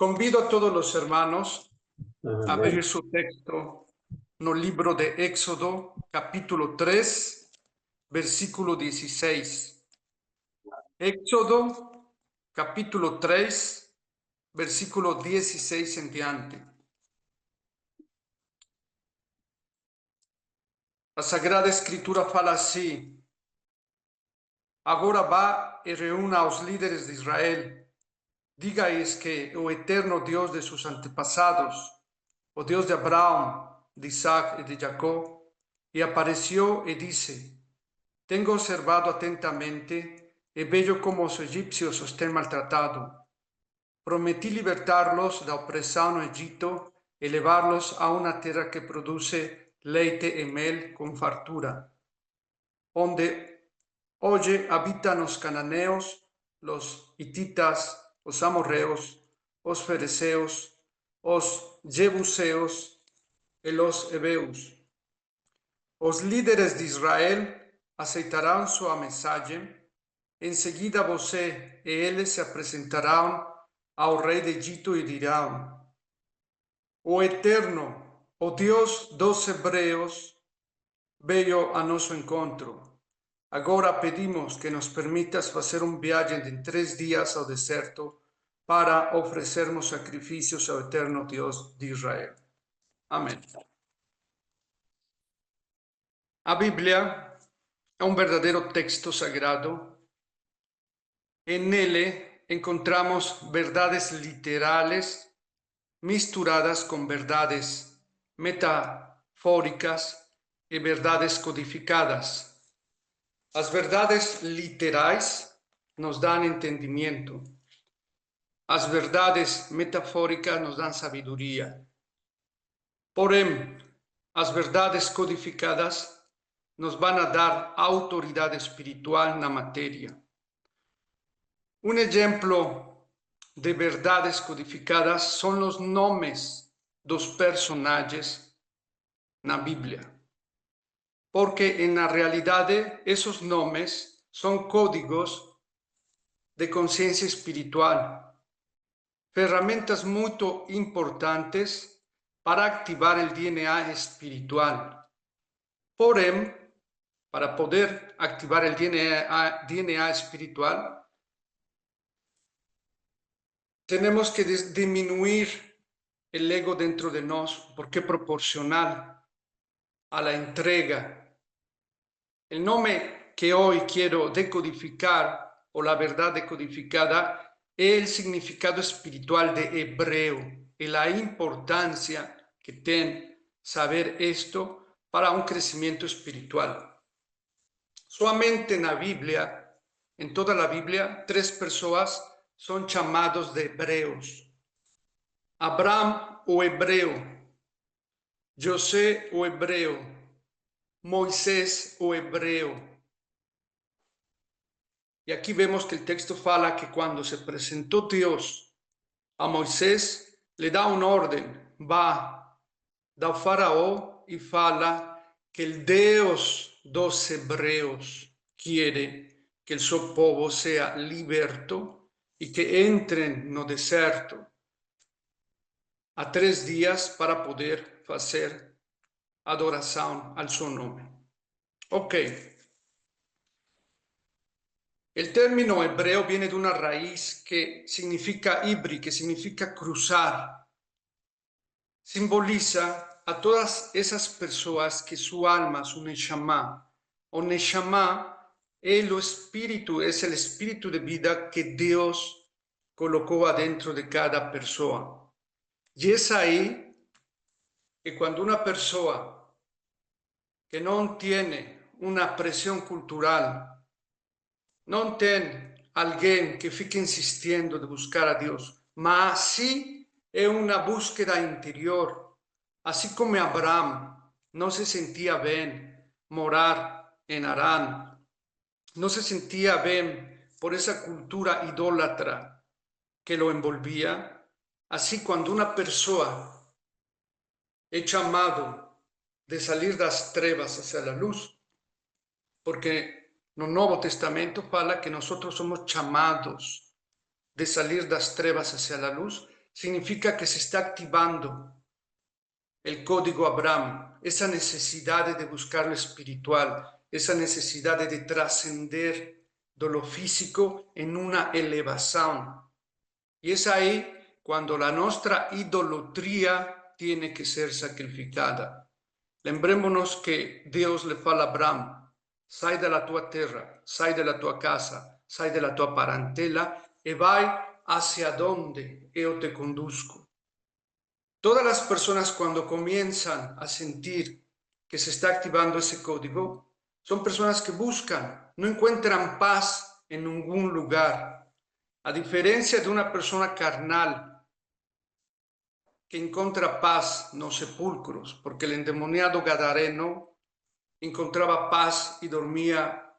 Convido a todos los hermanos a Amém. ver su texto no libro de Éxodo, capítulo 3, versículo 16. Éxodo, capítulo 3, versículo 16 en diante. A Sagrada Escritura fala assim: agora vá e reúna aos líderes de Israel. Diga-lhes que o eterno Deus de seus antepassados, o Deus de Abraão, de Isaac e de Jacó, e apareció e disse: tengo observado atentamente e vejo como os egípcios os têm maltratado. Prometi libertarlos da opressão no Egito e levarlos a uma terra que produce leite e mel com fartura, onde hoje habitan os cananeos, los hititas, os amorreos, os fereceos, os jebuseos e los heveus. Os líderes de Israel aceitarão sua mensagem. Em seguida você e eles se apresentarão ao rei de Egito e dirão: o Eterno, o Deus dos Hebreus, veio a nosso encontro. Agora pedimos que nos permitas fazer viagem de 3 dias ao deserto para oferecermos sacrifícios ao Eterno Deus de Israel. Amém. A Bíblia é um verdadeiro texto sagrado. En él encontramos verdades literales misturadas con verdades metafóricas y verdades codificadas. As verdades literais nos dan entendimiento. As verdades metafóricas nos dan sabiduría. Porém, as verdades codificadas nos van a dar autoridade espiritual na matéria. Un ejemplo de verdades codificadas son los nombres dos personajes na Biblia. Porque en la realidad esos nombres son códigos de conciencia espiritual, ferramentas muy importantes para activar el DNA espiritual. Porém, para poder activar el DNA espiritual, tenemos que disminuir el ego dentro de nosotros, porque es proporcional a la entrega. El nombre que hoy quiero decodificar, o la verdad decodificada, es el significado espiritual de hebreo y la importancia que tiene saber esto para un crecimiento espiritual. Solamente en la Biblia, en toda la Biblia, 3 personas son llamados de hebreos: Abraham o hebreo, José o hebreo, Moisés o hebreo. Y aquí vemos que el texto fala que cuando se presentó Dios a Moisés, le da un orden, va da faraó y fala que el Dios dos hebreos quiere que el suo povo sea liberto y que entren no deserto a 3 días para poder hacer adoración al su nombre. Ok. El término hebreo viene de una raíz que significa ibri, que significa cruzar. Simboliza a todas esas personas que su alma, su neshama, o neshama es el espíritu de vida que Dios colocó adentro de cada persona. Y es ahí que cuando una persona que no tiene una presión cultural, no tiene alguien que fique insistiendo de buscar a Dios, mas sí es una búsqueda interior, así como Abraham no se sentía bien morar en Harán, no se sentía bien por esa cultura idólatra que lo envolvía. Así, cuando una persona es llamado de salir de las trevas hacia la luz, porque no Nuevo Testamento fala que nosotros somos llamados de salir das trevas hacia la luz, significa que se está activando el código Abraham, esa necesidad de buscar lo espiritual, esa necesidad de trascender de lo físico en una elevación. Y es ahí cuando la nuestra idolatría tiene que ser sacrificada. Lembrémonos que Dios le fala a Abraham: sai dalla tua terra, sai dalla tua casa, sai dalla tua parentela e vai hacia donde yo te conduzco. Todas las personas, cuando comienzan a sentir que se está activando ese código, son personas que buscan, no encuentran paz en ningún lugar. A diferencia de una persona carnal que encuentra paz en los sepulcros, porque el endemoniado gadareno encontraba paz y dormía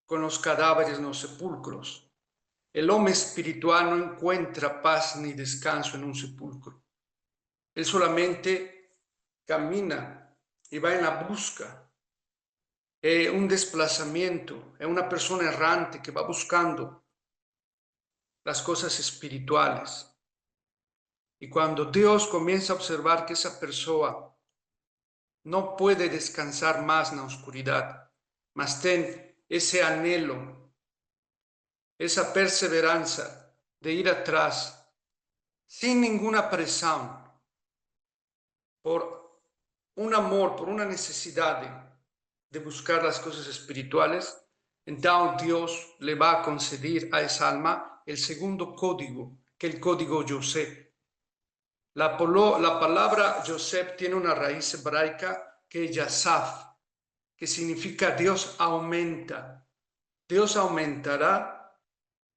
con los cadáveres en los sepulcros. El hombre espiritual no encuentra paz ni descanso en un sepulcro. Él solamente camina y va en la busca. Es un desplazamiento, es una persona errante que va buscando las cosas espirituales. Y cuando Dios comienza a observar que esa persona no puede descansar más en la oscuridad, mas ten ese anhelo, esa perseverancia de ir atrás sin ninguna presión, por un amor, por una necesidad de buscar las cosas espirituales, entonces Dios le va a conceder a esa alma el segundo código, que es el código Yosef. La palabra Yosef tiene una raíz hebraica que es Yasaf, que significa Dios aumenta. Dios aumentará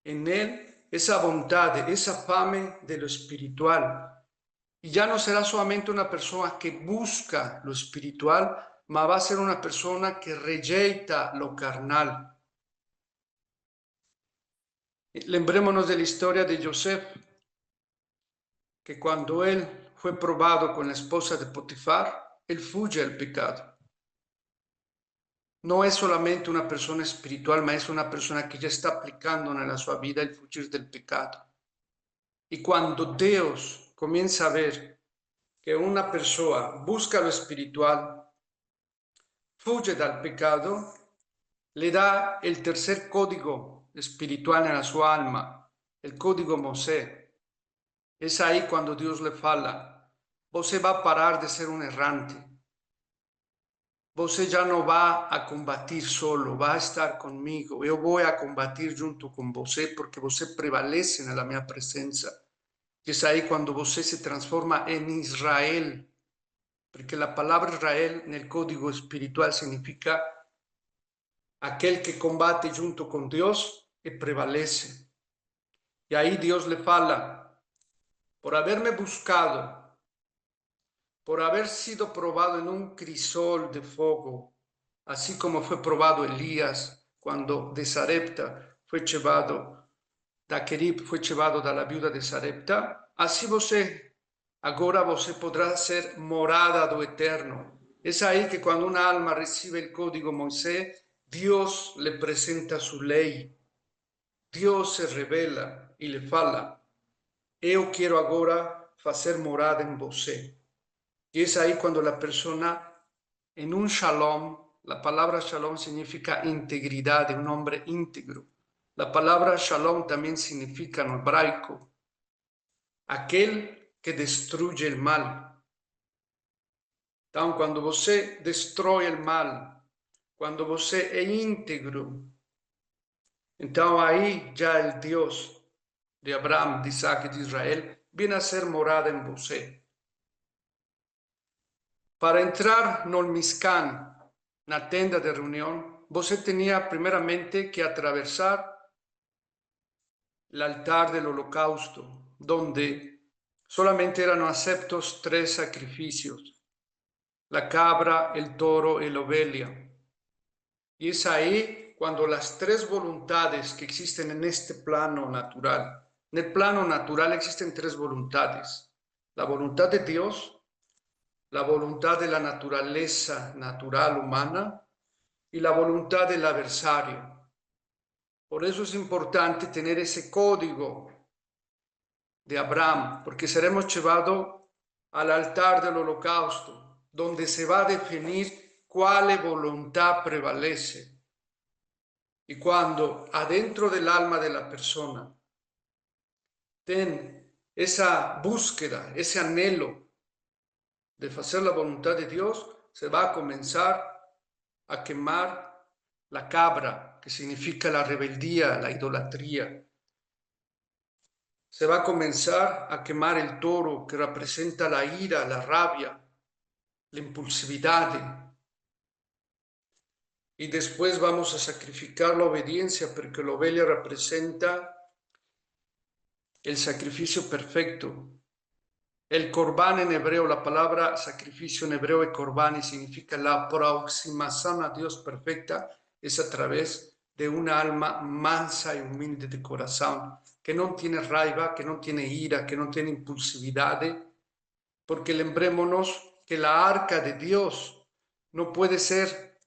en él esa voluntad, esa fame de lo espiritual. Y ya no será solamente una persona que busca lo espiritual, mas va a ser una persona que rejeita lo carnal. Lembrémonos de la historia de Yosef, que cuando él fue probado con la esposa de Potifar, él fuge al pecado. No es solamente una persona espiritual, mas es una persona que ya está aplicando en la sua vida el fugir del pecado. Y cuando Dios comienza a ver que una persona busca lo espiritual, fuge del pecado, le da el tercer código espiritual en la sua alma, el código Mosè. Es ahí cuando Dios le fala: você va a parar de ser un errante. Você já não vai a combatir solo, vai estar comigo. Eu vou a combatir junto com você, porque você prevalece na minha presença. E é aí quando você se transforma em Israel, porque a palavra Israel no código espiritual significa aquel que combate junto con Dios y prevalece. Y ahí Dios le fala: por haberme buscado, por haber sido probado en un crisol de fuego, así como fue probado Elías cuando de Sarepta fue llevado, da Querib fue llevado da la viuda de Sarepta, así você, agora você podrá ser morada do eterno. Es ahí que cuando una alma recibe el código Moisés, Dios le presenta su ley. Dios se revela y le fala: eu quiero agora hacer morada en você. Y es ahí cuando la persona, en un shalom, la palabra shalom significa integridad, de un hombre íntegro. La palabra shalom también significa en hebraico aquel que destruye el mal. Entonces, cuando você destrói el mal, cuando você é íntegro, entonces ahí ya el Dios de Abraham, de Isaac y de Israel viene a ser morada en você. Para entrar no Mishkan, na tenda de reunión, você tenía primeramente que atravesar el altar del holocausto, donde solamente eran aceptos 3 sacrificios: la cabra, el toro y la oveja. Y es ahí cuando las 3 voluntades que existen en este plano natural, en el plano natural existen 3 voluntades: la voluntad de Dios, la voluntad de la naturaleza natural humana y la voluntad del adversario. Por eso es importante tener ese código de Abraham, porque seremos llevados al altar del holocausto, donde se va a definir cuál voluntad prevalece. Y cuando adentro del alma de la persona ten esa búsqueda, ese anhelo de hacer la voluntad de Dios, se va a comenzar a quemar la cabra, que significa la rebeldía, la idolatría. Se va a comenzar a quemar el toro, que representa la ira, la rabia, la impulsividad. Y después vamos a sacrificar la obediencia, porque la oveja representa el sacrificio perfecto. El corbán en hebreo, la palabra sacrificio en hebreo es corbán y significa la aproximación a Dios perfecta, es a través de una alma mansa y humilde de corazón, que no tiene raiva, que no tiene ira, que no tiene impulsividad, porque lembrémonos que la arca de Dios no puede ser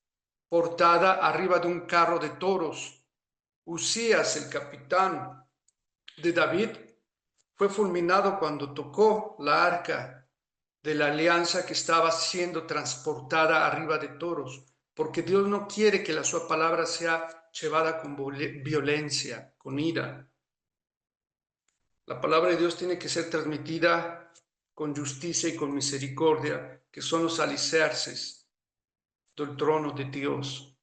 portada arriba de un carro de toros. Usías, el capitán de David, fue fulminado cuando tocó la arca de la alianza que estaba siendo transportada arriba de toros, porque Dios no quiere que la sua palabra sea llevada con violencia, con ira. La palabra de Dios tiene que ser transmitida con justicia y con misericordia, que son los alicerces del trono de Dios.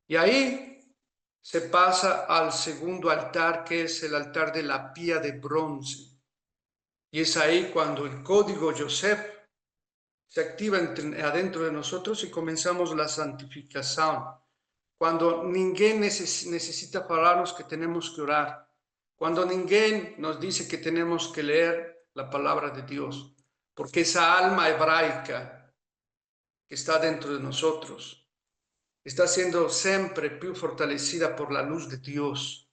Y ahí se pasa al segundo altar, que es el altar de la pía de bronce. Y es ahí cuando el código Joseph se activa adentro de nosotros y comenzamos la santificación. Cuando ninguém necesita hablarnos que tenemos que orar. Cuando ninguém nos dice que tenemos que leer la palabra de Dios. Porque esa alma hebraica que está dentro de nosotros está siendo siempre più fortalecida por la luz de Dios.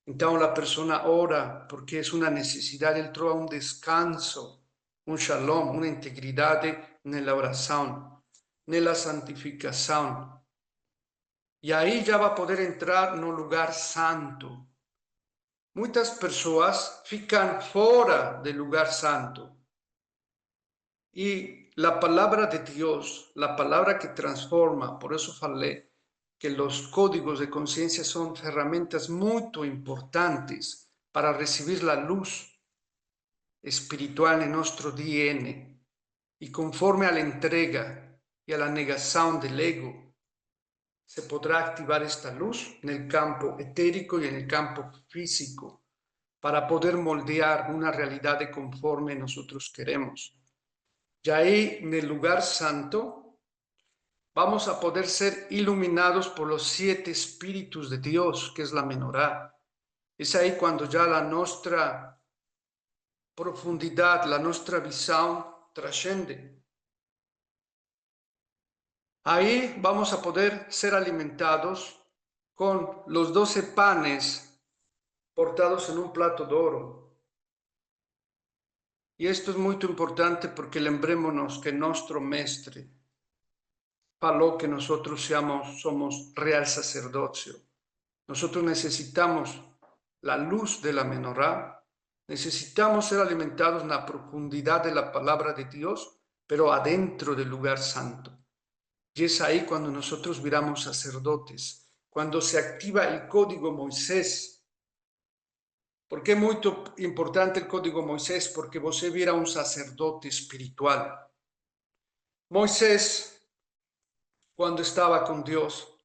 Entonces la persona ora porque es una necesidad, él trova un descanso, un shalom, una integridad nella oración, nella santificación. Y ahí ya va a poder entrar en un lugar santo. Muchas personas fican fuera del lugar santo. Y la palabra de Dios, la palabra que transforma, por eso falé que los códigos de conciencia son herramientas muy importantes para recibir la luz espiritual en nuestro ADN. Y conforme a la entrega y a la negación del ego, se podrá activar esta luz en el campo etérico y en el campo físico para poder moldear una realidad de conforme nosotros queremos. Y ahí en el lugar santo vamos a poder ser iluminados por los 7 espíritus de Dios, que es la menorá. Es ahí cuando ya la nuestra profundidad, la nuestra visión trasciende. Ahí vamos a poder ser alimentados con los 12 panes portados en un plato de oro. Y esto es muy importante porque lembrémonos que nuestro Mestre faló que nosotros somos real sacerdocio. Nosotros necesitamos la luz de la menorá, necesitamos ser alimentados en la profundidad de la palabra de Dios, pero adentro del lugar santo. Y es ahí cuando nosotros viramos sacerdotes, cuando se activa el código Moisés. ¿Por qué es muy importante el código Moisés? Porque você vira un sacerdote espiritual. Moisés, cuando estaba con Dios,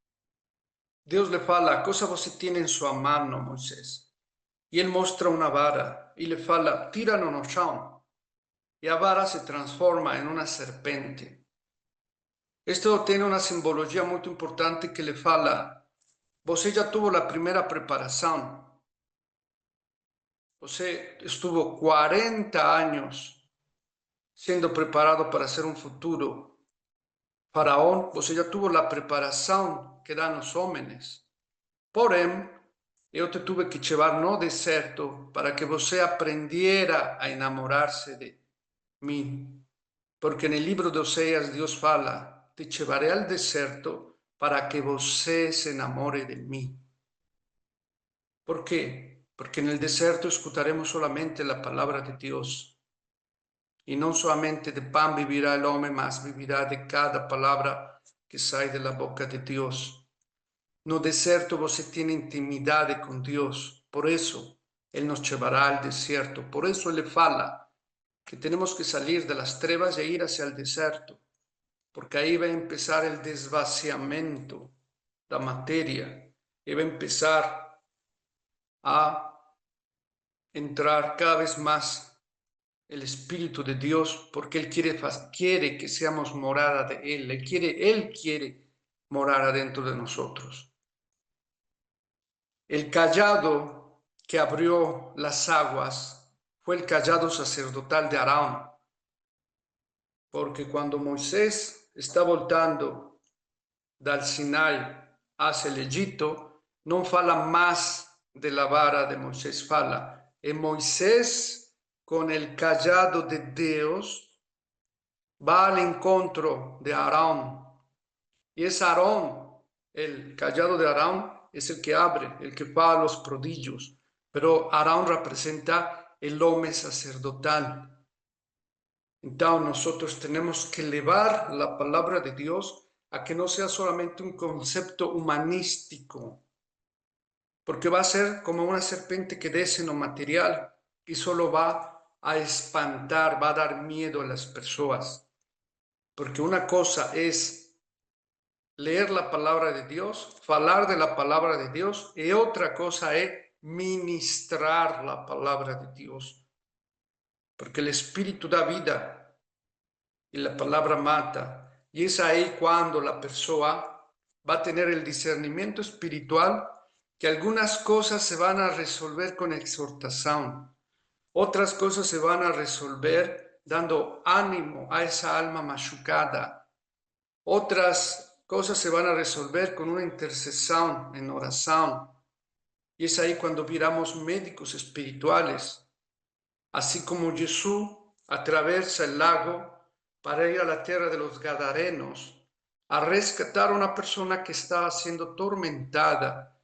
Dios le fala, cosa você tiene en su mano, Moisés? Y él muestra una vara y le fala, tíralo no chão. Y la vara se transforma en una serpiente. Esto tiene una simbología muy importante que le fala, você ya tuvo la primera preparación. Você estuvo 40 años siendo preparado para ser un futuro faraón. Você ya tuvo la preparación que dan los hombres. Porém, eu te tuve que llevar no deserto para que você aprendiera a enamorarse de mí. Porque en el libro de Oseas Dios fala, te llevaré al deserto para que você se enamore de mí. ¿Por qué? porque en el desierto escucharemos solamente la palabra de Dios. Y no solamente de pan vivirá el hombre, mas vivirá de cada palabra que sale de la boca de Dios. No deserto você tiene intimidad con Dios, por eso Él nos llevará al desierto, por eso Él le fala que tenemos que salir de las trevas e ir hacia el desierto, porque ahí va a empezar el desvaciamiento, la materia, y va a empezar a entrar cada vez más el Espíritu de Dios, porque Él quiere que seamos morada de Él, Él quiere morar adentro de nosotros. El cayado que abrió las aguas fue el cayado sacerdotal de Aarón, porque cuando Moisés está voltando del Sinai hacia el Egipto, no fala más de la vara de Moisés, fala. Y Moisés, con el cayado de Dios, va al encuentro de Aarón. Y es Aarón, el cayado de Aarón, es el que abre, el que va a los prodigios. Pero Aarón representa el hombre sacerdotal. Entonces nosotros tenemos que elevar la palabra de Dios a que no sea solamente un concepto humanístico, porque va a ser como una serpiente que desce en lo material y solo va a espantar, va a dar miedo a las personas. Porque una cosa es leer la palabra de Dios, hablar de la palabra de Dios, y otra cosa es ministrar la palabra de Dios. Porque el Espíritu da vida y la palabra mata. Y es ahí cuando la persona va a tener el discernimiento espiritual que algunas cosas se van a resolver con exhortación, otras cosas se van a resolver dando ánimo a esa alma machucada, otras cosas se van a resolver con una intercesión en oración. Y es ahí cuando viramos médicos espirituales, así como Jesús atraviesa el lago para ir a la tierra de los Gadarenos a rescatar a una persona que estaba siendo tormentada.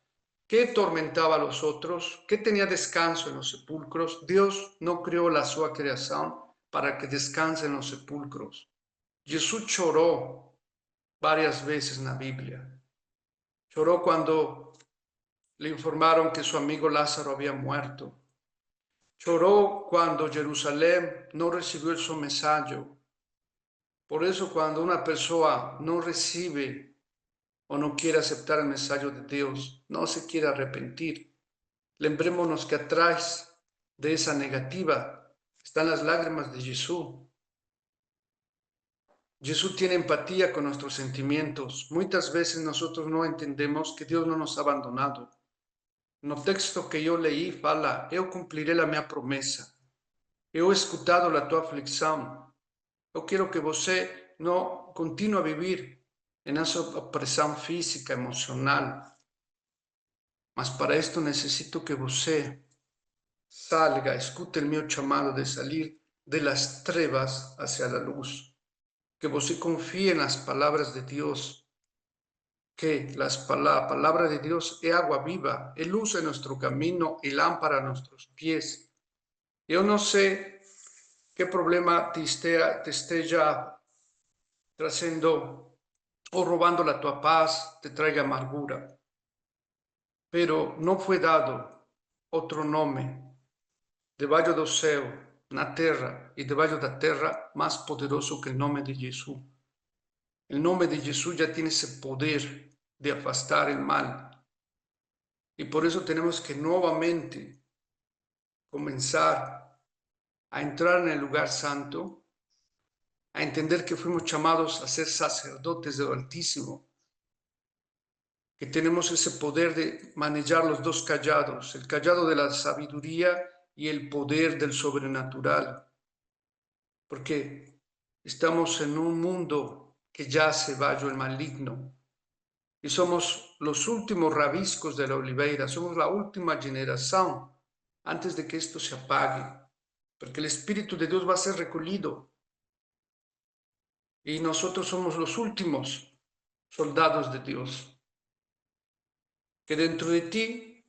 ¿Qué tormentaba a los otros? ¿Qué tenía descanso en los sepulcros? Dios no creó la sua creación para que descanse en los sepulcros. Jesús lloró varias veces en la Biblia. Lloró cuando le informaron que su amigo Lázaro había muerto. Lloró cuando Jerusalén no recibió su mensaje. Por eso cuando una persona no recibe o no quiere aceptar el mensaje de Dios, no se quiere arrepentir. Lembrémonos que atrás de esa negativa están las lágrimas de Jesús. Jesús tiene empatía con nuestros sentimientos. Muchas veces nosotros no entendemos que Dios no nos ha abandonado. No texto que yo leí fala, eu cumpriré la mia promesa. Eu escutado la tua aflicción. Eu quero que você não continue a vivir en esa opresión física, emocional. Mas para esto necesito que você salga, escute el mío llamado de salir de las trevas hacia la luz. Que você confíe en las palabras de Dios, que la palabra de Dios es agua viva, es luz en nuestro camino y lámpara a nuestros pies. Yo no sé qué problema te esté ya trayendo o robando la tua paz, te traiga amargura, pero no fue dado otro nombre debajo do céu, na terra e debaixo da terra, más poderoso que el nombre de Jesús. El nombre de Jesús ya tiene ese poder de afastar el mal. Y por eso tenemos que nuevamente comenzar a entrar en el lugar santo, a entender que fuimos llamados a ser sacerdotes de lo Altísimo, que tenemos ese poder de manejar los dos callados, el callado de la sabiduría y el poder del sobrenatural, porque estamos en un mundo que yace bajo el maligno y somos los últimos rabiscos de la oliveira, somos la última generación antes de que esto se apague, porque el Espíritu de Dios va a ser recogido y nosotros somos los últimos soldados de Dios. Que dentro de ti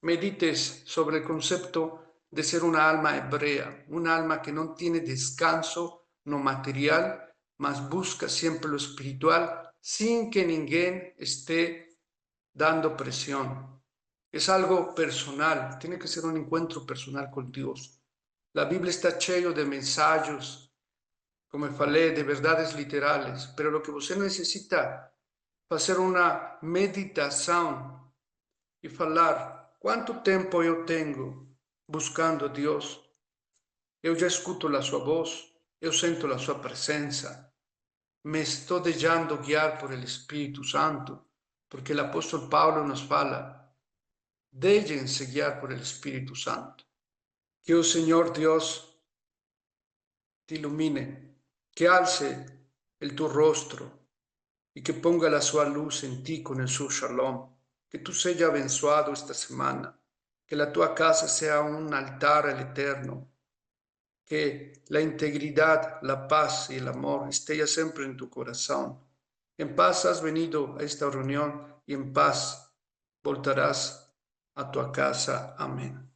medites sobre el concepto de ser una alma hebrea, un alma que no tiene descanso, no material, mas busca siempre lo espiritual sin que ninguém esté dando presión. Es algo personal, tiene que ser un encuentro personal con Dios. La Biblia está llena de mensajes, como falei, de verdades literales, pero lo que você necesita é fazer uma meditação e falar quanto tempo eu tenho buscando a Deus. Eu já escuto a sua voz, eu sinto a sua presença, me estou deixando guiar por el Espírito Santo, porque o apóstolo Paulo nos fala, déjense guiar por el Espírito Santo. Que o Senhor Deus te ilumine, que alce el tu rostro y que ponga la sua luz en ti con el su shalom. Que tú seas abençoado esta semana, que la tua casa sea un altar al Eterno, que la integridad, la paz y el amor estén siempre en tu corazón. En paz has venido a esta reunión y en paz voltarás a tu casa. Amén.